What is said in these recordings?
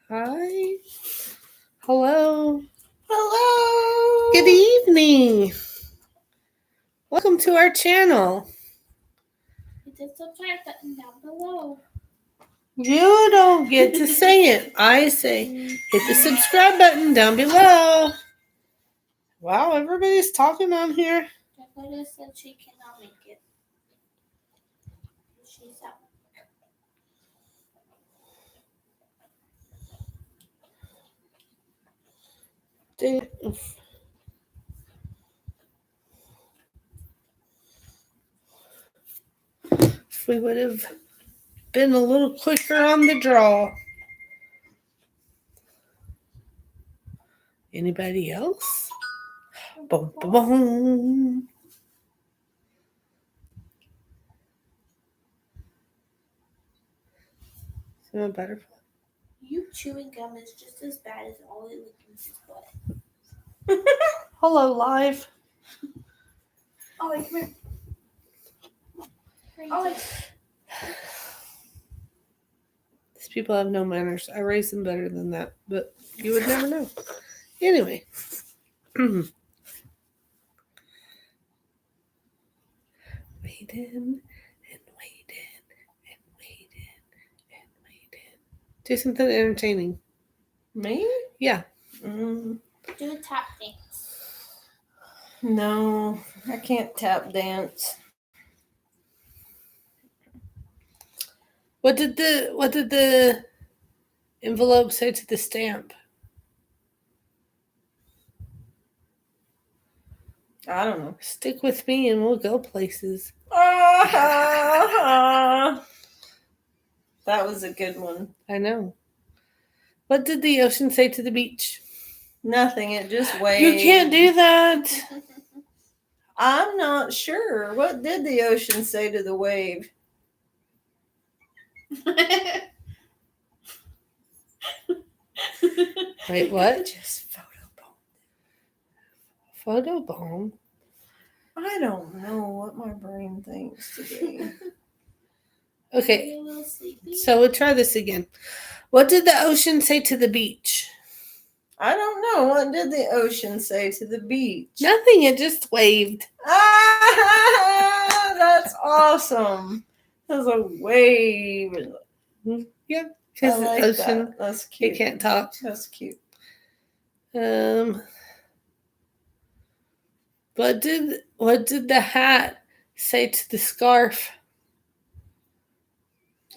Hi. Hello. Hello. Good evening. Welcome to our channel. Hit the subscribe button down below. You don't get to say it. I say hit the subscribe button down below. Wow, everybody's talking on here. Dakota said she cannot make it. She's out. If we would have been a little quicker on the draw. Anybody else? Boom, boom, boom. See my butterfly? You chewing gum is just as bad as Ollie licking his butt. Hello, live. Ollie, come here. Ollie. These people have no manners. I raised them better than that, but you would never know. Anyway. Waiting and waiting and waiting and waiting. Do something entertaining. Me? Yeah. Do a tap dance. No, I can't tap dance. What did the envelope say to the stamp? I don't know. Stick with me and we'll go places. That was a good one. I know. What did the ocean say to the beach? Nothing. It just waved. You can't do that. I'm not sure. What did the ocean say to the wave? Wait, what? Just Photobomb? I don't know what my brain thinks today. Okay, Are you a little sleepy? so we'll try this again. What did the ocean say to the beach? I don't know. What did the ocean say to the beach? Nothing, it just waved. That's awesome. That's a wave. Yeah, because I like the ocean, that. That's it cute. can't talk. That's cute. What did the hat say to the scarf?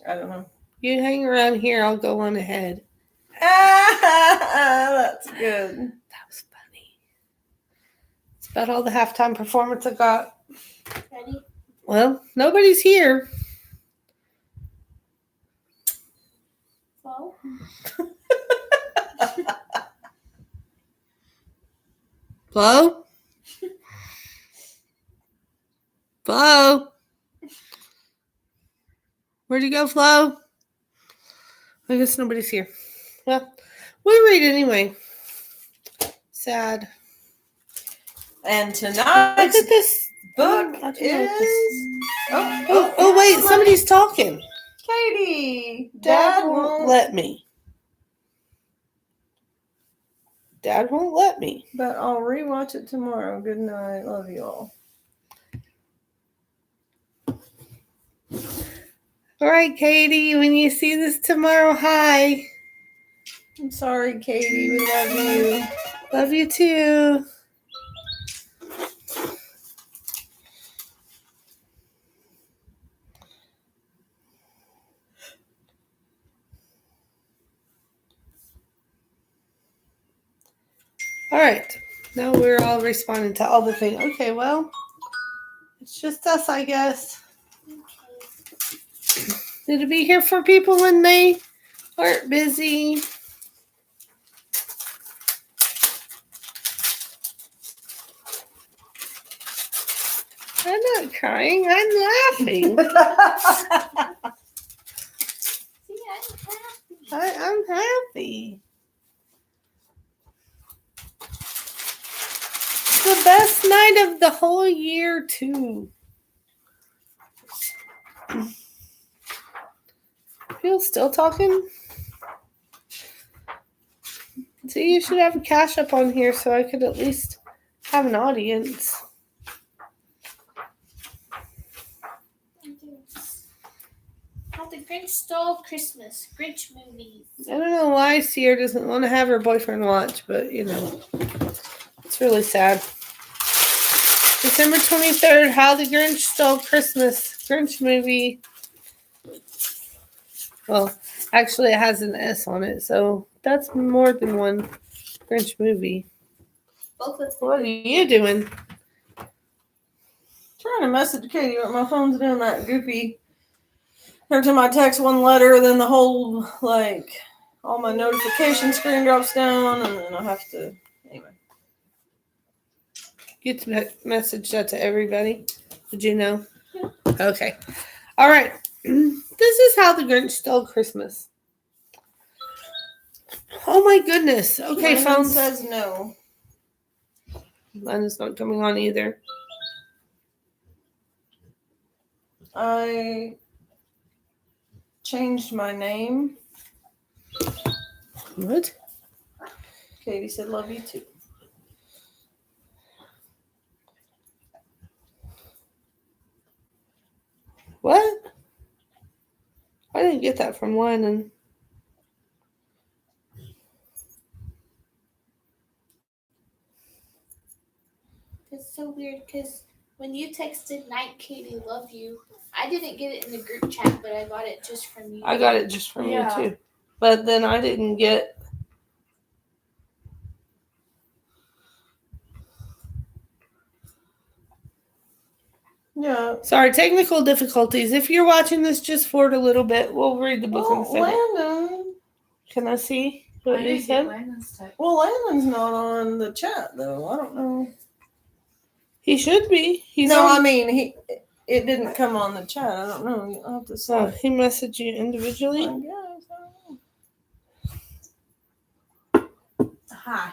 I don't know. You hang around here, I'll go on ahead. That's good. That was funny. It's about all the halftime performance I got. Ready? Well, nobody's here. Flo? Flo? Flo? Where'd you go, Flo? I guess nobody's here. Well, we read anyway. Sad. And Look tonight's at this book I don't know what is. this- Oh, wait, somebody's talking. Katie. Dad won't let me. Dad won't let me. But I'll rewatch it tomorrow. Good night. Love you all. All right, Katie, when you see this tomorrow, hi. I'm sorry, Katie. We love you. Love you too. All right. Now we're all responding to all the things. Okay, well, it's just us, I guess. Okay. Need to be here for people when they aren't busy. I'm not crying. I'm laughing. See, I'm happy. I'm happy. It's the best night of the whole year, too. Phil's still talking? See, you should have a cash up on here so I could at least have an audience. How the Grinch Stole Christmas. Grinch movies. I don't know why Sierra doesn't want to have her boyfriend watch, but you know, it's really sad. December 23rd, How the Grinch Stole Christmas. Grinch movie. Well, actually, it has an S on it, so that's more than one Grinch movie. Both of What are you doing? Trying to message Katie, but my phone's doing that goofy. Every time I text one letter, then the whole, like, all my notification screen drops down, and then I have to, anyway. You message that to everybody. Did you know? Yeah. Okay. All right. This is How the Grinch Stole Christmas. Oh my goodness. Okay, My phone says no. Mine is not coming on either. I changed my name. What? Katie said, love you too. What? I didn't get that from Lennon. It's so weird because when you texted Night Katie love you, I didn't get it in the group chat, but I got it just from you. I got it just from Yeah. you too. But then I didn't get. Yeah. Sorry, technical difficulties. If you're watching this, just forward a little bit. We'll read the book in a Well, second. Landon. Can I see what you said? Well, Landon's not on the chat though. I don't know. He should be. He's No, on. I mean it didn't come on the chat. I don't know. I'll have to see. He messaged you individually. I guess. I don't know. Hi.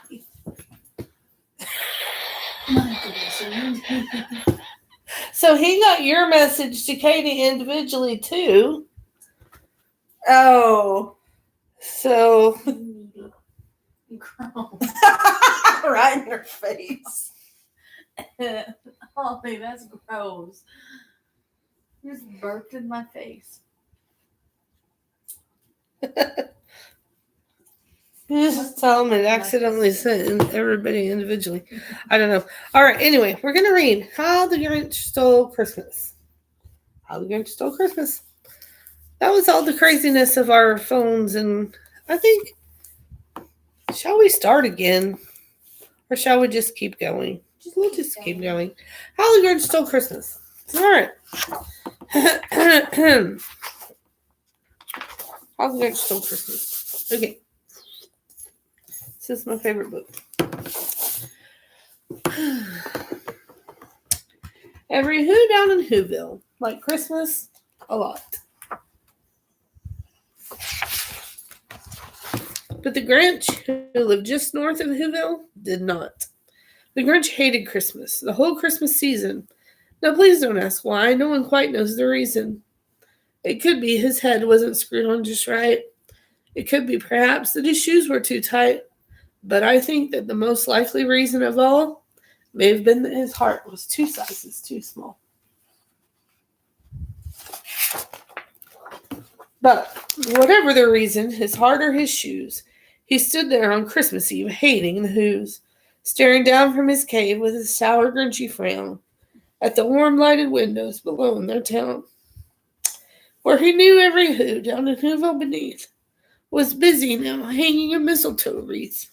My goodness. So he got your message to Katie individually too. Oh. So Gross. Right in her face. Holly, that's gross. You just burped in my face. you just tell him it accidentally sent everybody individually. I don't know. All right. Anyway, we're gonna read How the Grinch Stole Christmas. How the Grinch Stole Christmas. That was all the craziness of our phones, and I think. Shall we start again, or shall we just keep going? We'll just keep going. How the Grinch Stole Christmas. All right. How the Grinch Stole Christmas. Okay. This is my favorite book. Every Who down in Whoville like Christmas a lot. But the Grinch, who lived just north of Whoville, did not. The Grinch hated Christmas, the whole Christmas season. Now please don't ask why, no one quite knows the reason. It could be his head wasn't screwed on just right. It could be perhaps that his shoes were too tight. But I think that the most likely reason of all may have been that his heart was 2 sizes too small. But whatever the reason, his heart or his shoes, he stood there on Christmas Eve hating the Whos, staring down from his cave with a sour, grinchy frown at the warm lighted windows below in their town, where he knew every Who down in Whoville beneath was busy now hanging a mistletoe wreath.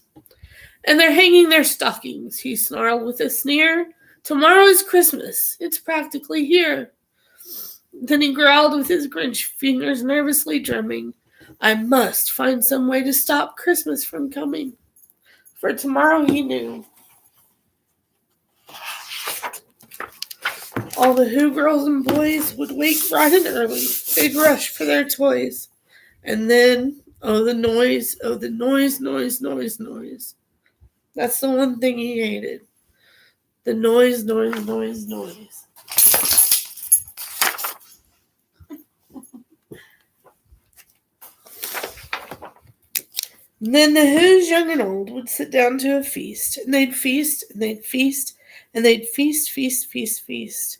And they're hanging their stockings, he snarled with a sneer. Tomorrow is Christmas. It's practically here. Then he growled with his Grinch fingers nervously drumming. I must find some way to stop Christmas from coming. For tomorrow he knew. All the Who girls and boys would wake bright and early. They'd rush for their toys. And then, oh the noise, noise, noise. That's the one thing he hated. The noise. Then the Who's, young and old, would sit down to a feast, and they'd feast, and they'd feast, and they'd feast, feast, feast, feast.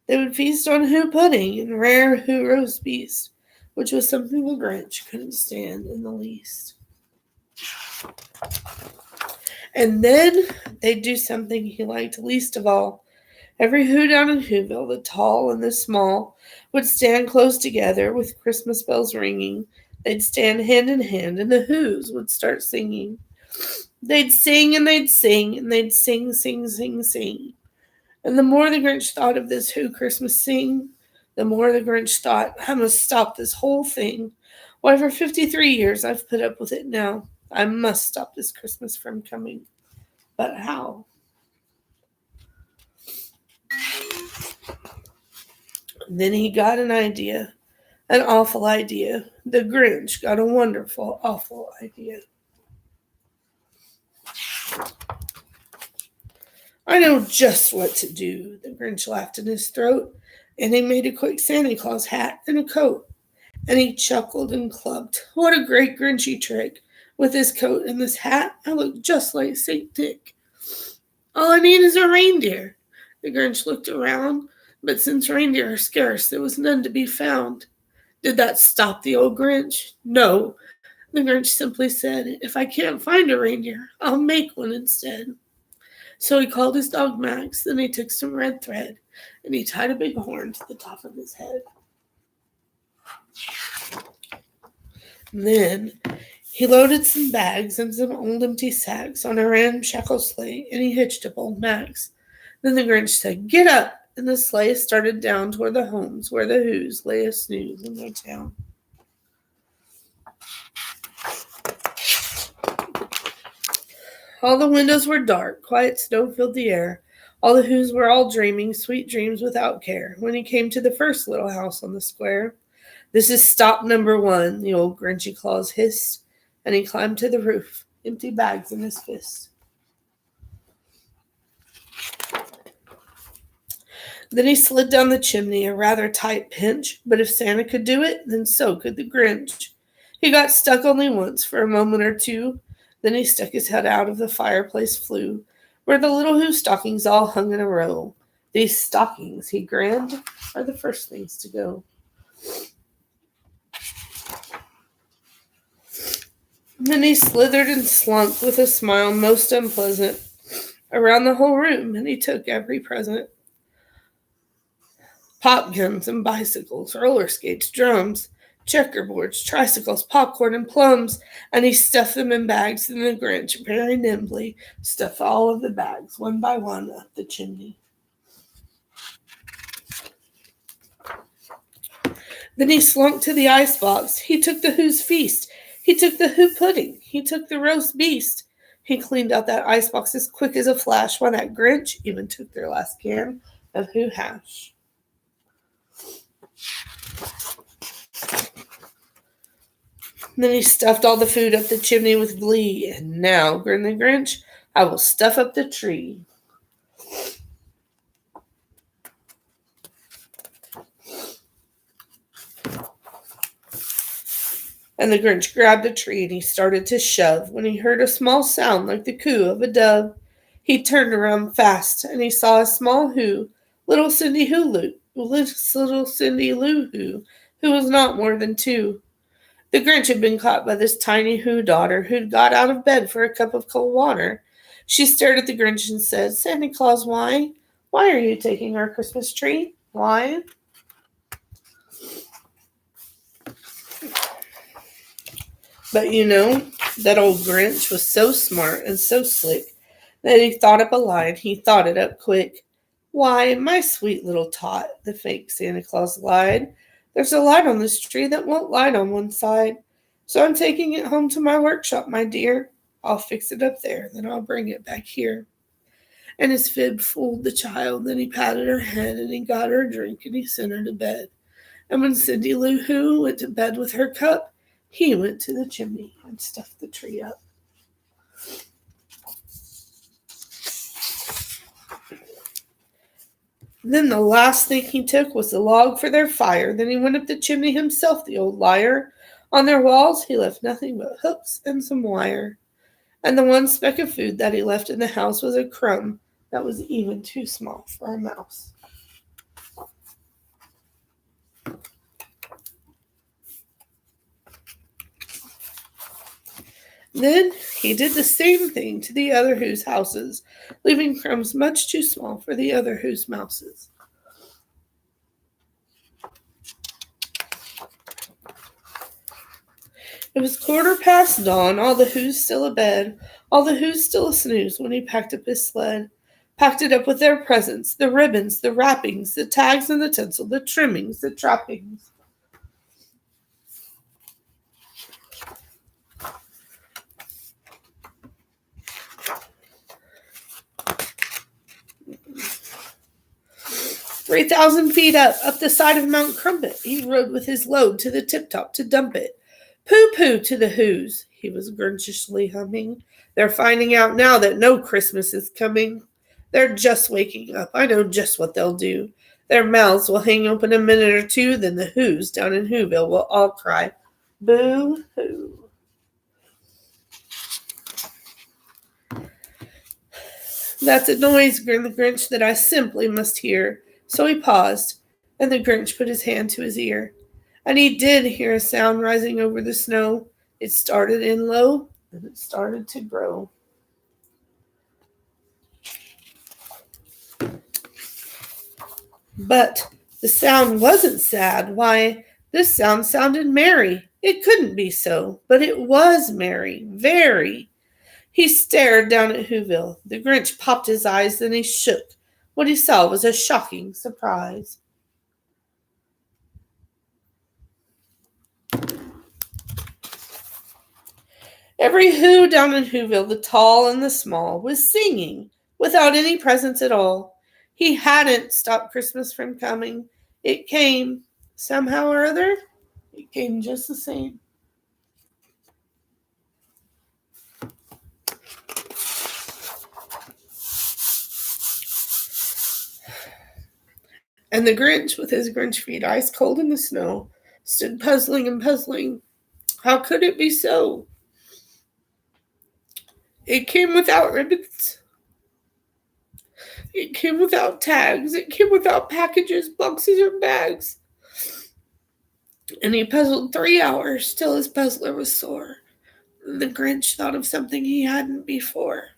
They would feast on Who pudding and rare Who roast beast, which was something the Grinch couldn't stand in the least. And then they'd do something he liked least of all. Every Who down in Whoville, the tall and the small, would stand close together with Christmas bells ringing. They'd stand hand in hand, and the Who's would start singing. They'd sing, and they'd sing, and they'd sing, sing, sing, sing. And the more the Grinch thought of this Who Christmas sing, the more the Grinch thought, I must stop this whole thing. Why, for 53 years I've put up with it now. I must stop this Christmas from coming. But how? Then he got an idea. An awful idea. The Grinch got a wonderful, awful idea. I know just what to do, the Grinch laughed in his throat, and he made a quick Santa Claus hat and a coat. And he chuckled and clucked. What a great Grinchy trick. With this coat and this hat, I look just like St. Nick. All I need is a reindeer. The Grinch looked around, but since reindeer are scarce, there was none to be found. Did that stop the old Grinch? No. The Grinch simply said, if I can't find a reindeer, I'll make one instead. So he called his dog Max, then he took some red thread, and he tied a big horn to the top of his head. And then he loaded some bags and some old empty sacks on a ramshackle sleigh, and he hitched up old Max. Then the Grinch said, get up! And the sleigh started down toward the homes where the Who's lay a snooze in their town. All the windows were dark, quiet snow filled the air. All the Who's were all dreaming sweet dreams without care when he came to the first little house on the square. This is stop number 1, the old Grinchy Claus hissed, and he climbed to the roof, empty bags in his fist. Then he slid down the chimney, a rather tight pinch, but if Santa could do it, then so could the Grinch. He got stuck only once for a moment or two, then he stuck his head out of the fireplace flue, where the little Who stockings all hung in a row. These stockings, he grinned, are the first things to go. Then he slithered and slunk with a smile most unpleasant around the whole room, and he took every present. Pop guns and bicycles, roller skates, drums, checkerboards, tricycles, popcorn, and plums, and he stuffed them in bags, and the Grinch very nimbly stuffed all of the bags, one by one, up the chimney. Then he slunk to the icebox. He took the Who's feast. He took the Who pudding. He took the roast beast. He cleaned out that icebox as quick as a flash, while that Grinch even took their last can of Who hash. Then he stuffed all the food up the chimney with glee. And now, grinned the Grinch, I will stuff up the tree. And the Grinch grabbed a tree and he started to shove when he heard a small sound like the coo of a dove. He turned around fast and he saw a small Who, little Cindy Lou Who was not more than 2. The Grinch had been caught by this tiny Who daughter who'd got out of bed for a cup of cold water. She stared at the Grinch and said, Santa Claus, why? Why are you taking our Christmas tree? Why? But you know, that old Grinch was so smart and so slick that he thought up a line. He thought it up quick. Why, my sweet little tot, the fake Santa Claus lied. There's a light on this tree that won't light on one side. So I'm taking it home to my workshop, my dear. I'll fix it up there, then I'll bring it back here. And his fib fooled the child. Then he patted her head and he got her a drink and he sent her to bed. And when Cindy Lou Who went to bed with her cup, he went to the chimney and stuffed the tree up. Then the last thing he took was the log for their fire. Then he went up the chimney himself, the old liar. On their walls, he left nothing but hooks and some wire. And the one speck of food that he left in the house was a crumb that was even too small for a mouse. Then he did the same thing to the other Who's houses, leaving crumbs much too small for the other Who's mouses. It was dawn, all the Who's still abed, all the Who's still a snooze when he packed up his sled. Packed it up with their presents, the ribbons, the wrappings, the tags and the tinsel, the trimmings, the trappings. "3,000 feet up the side of Mount Crumpet, he rode with his load to the tip-top to dump it. Pooh-pooh to the Who's," he was grinchishly humming. "They're finding out now that no Christmas is coming. They're just waking up. I know just what they'll do. Their mouths will hang open a minute or two, then the Who's down in Whoville will all cry, boo-hoo." "That's a noise," grinned the Grinch, "that I simply must hear." So he paused, and the Grinch put his hand to his ear. And he did hear a sound rising over the snow. It started in low, and it started to grow. But the sound wasn't sad. Why, this sound sounded merry. It couldn't be so, but it was merry, very. He stared down at Whoville. The Grinch popped his eyes, then he shook. What he saw was a shocking surprise. Every Who down in Whoville, the tall and the small, was singing without any presents at all. He hadn't stopped Christmas from coming. It came, somehow or other, it came just the same. And the Grinch, with his Grinch feet ice cold in the snow, stood puzzling and puzzling. How could it be so? It came without ribbons. It came without tags. It came without packages, boxes, or bags. And he puzzled 3 hours till his puzzler was sore. And the Grinch thought of something he hadn't before.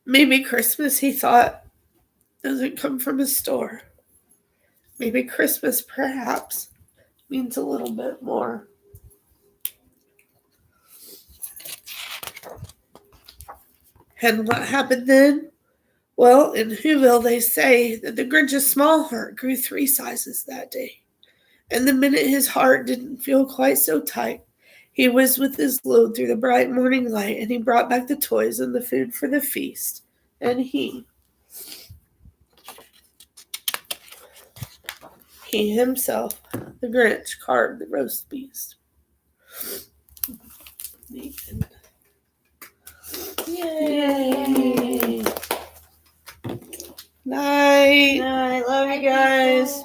Maybe Christmas, he thought, doesn't come from a store. Maybe Christmas, perhaps, means a little bit more. And what happened then? Well, in Whoville, they say that the Grinch's small heart grew 3 sizes that day. And the minute his heart didn't feel quite so tight, he whizzed with his load through the bright morning light, and he brought back the toys and the food for the feast. And he himself, the Grinch, carved the roast beast. The end. Yay! Night. Night. Love you guys.